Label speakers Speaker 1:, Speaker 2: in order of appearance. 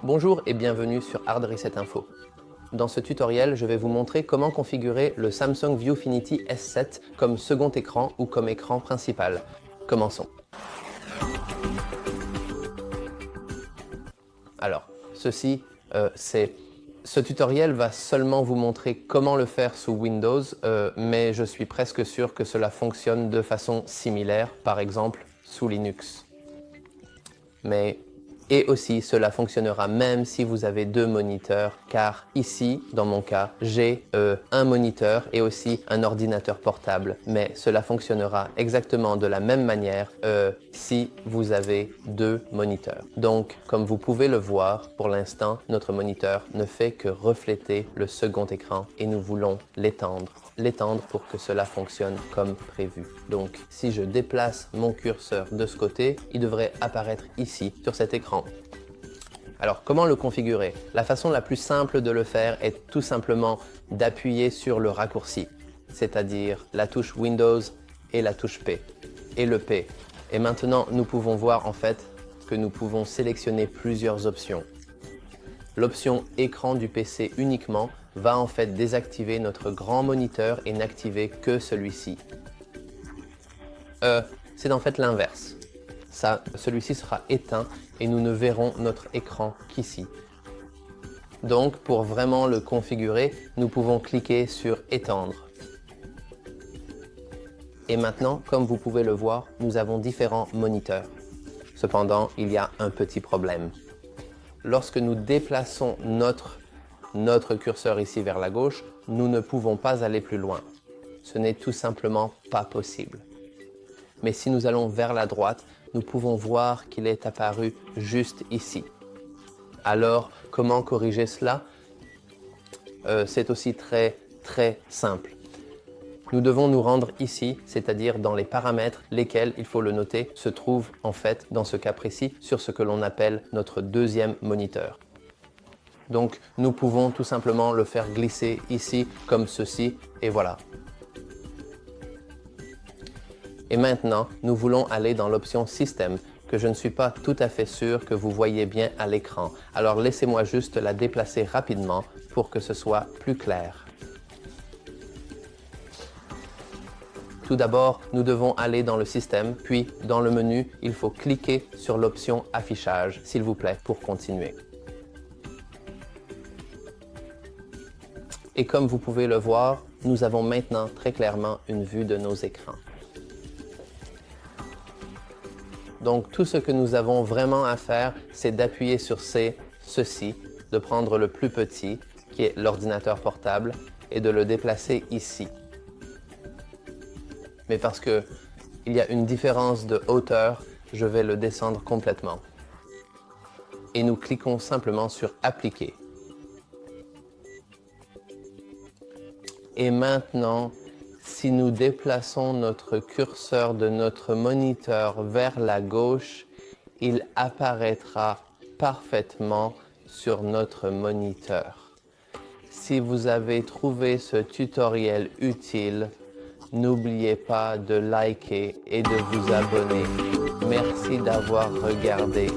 Speaker 1: Bonjour et bienvenue sur Hard Reset Info. Dans ce tutoriel, je vais vous montrer comment configurer le Samsung Viewfinity S7 comme second écran ou comme écran principal. Commençons. Alors, ce tutoriel va seulement vous montrer comment le faire sous Windows, mais je suis presque sûr que cela fonctionne de façon similaire, par exemple sous Linux. Et aussi, cela fonctionnera même si vous avez deux moniteurs, car ici, dans mon cas, j'ai un moniteur et aussi un ordinateur portable. Mais cela fonctionnera exactement de la même manière si vous avez deux moniteurs. Donc, comme vous pouvez le voir, pour l'instant, notre moniteur ne fait que refléter le second écran et nous voulons l'étendre pour que cela fonctionne comme prévu. Donc, si je déplace mon curseur de ce côté, il devrait apparaître ici, sur cet écran. Alors, comment le configurer? La façon la plus simple de le faire est tout simplement d'appuyer sur le raccourci, c'est-à-dire la touche Windows et la touche P, et le P. Et maintenant, nous pouvons voir en fait que nous pouvons sélectionner plusieurs options. L'option écran du PC uniquement va en fait désactiver notre grand moniteur et n'activer que celui-ci. C'est en fait l'inverse. Celui-ci sera éteint et nous ne verrons notre écran qu'ici. Donc pour vraiment le configurer, nous pouvons cliquer sur étendre. Et maintenant, comme vous pouvez le voir, nous avons différents moniteurs. Cependant, il y a un petit problème. Lorsque nous déplaçons notre curseur ici vers la gauche, nous ne pouvons pas aller plus loin. Ce n'est tout simplement pas possible. Mais si nous allons vers la droite, nous pouvons voir qu'il est apparu juste ici. Alors, comment corriger cela? C'est aussi très simple. Nous devons nous rendre ici, c'est-à-dire dans les paramètres, lesquels, il faut le noter, se trouvent en fait, dans ce cas précis, sur ce que l'on appelle notre deuxième moniteur. Donc, nous pouvons tout simplement le faire glisser ici, comme ceci, et voilà. Et maintenant, nous voulons aller dans l'option Système, que je ne suis pas tout à fait sûr que vous voyez bien à l'écran. Alors, laissez-moi juste la déplacer rapidement pour que ce soit plus clair. Tout d'abord, nous devons aller dans le système, puis dans le menu, il faut cliquer sur l'option Affichage, s'il vous plaît, pour continuer. Et comme vous pouvez le voir, nous avons maintenant très clairement une vue de nos écrans. Donc tout ce que nous avons vraiment à faire, c'est d'appuyer sur ceci, de prendre le plus petit, qui est l'ordinateur portable, et de le déplacer ici. Mais parce qu'il y a une différence de hauteur, je vais le descendre complètement. Et nous cliquons simplement sur Appliquer. Et maintenant, si nous déplaçons notre curseur de notre moniteur vers la gauche, il apparaîtra parfaitement sur notre moniteur. Si vous avez trouvé ce tutoriel utile, n'oubliez pas de liker et de vous abonner. Merci d'avoir regardé.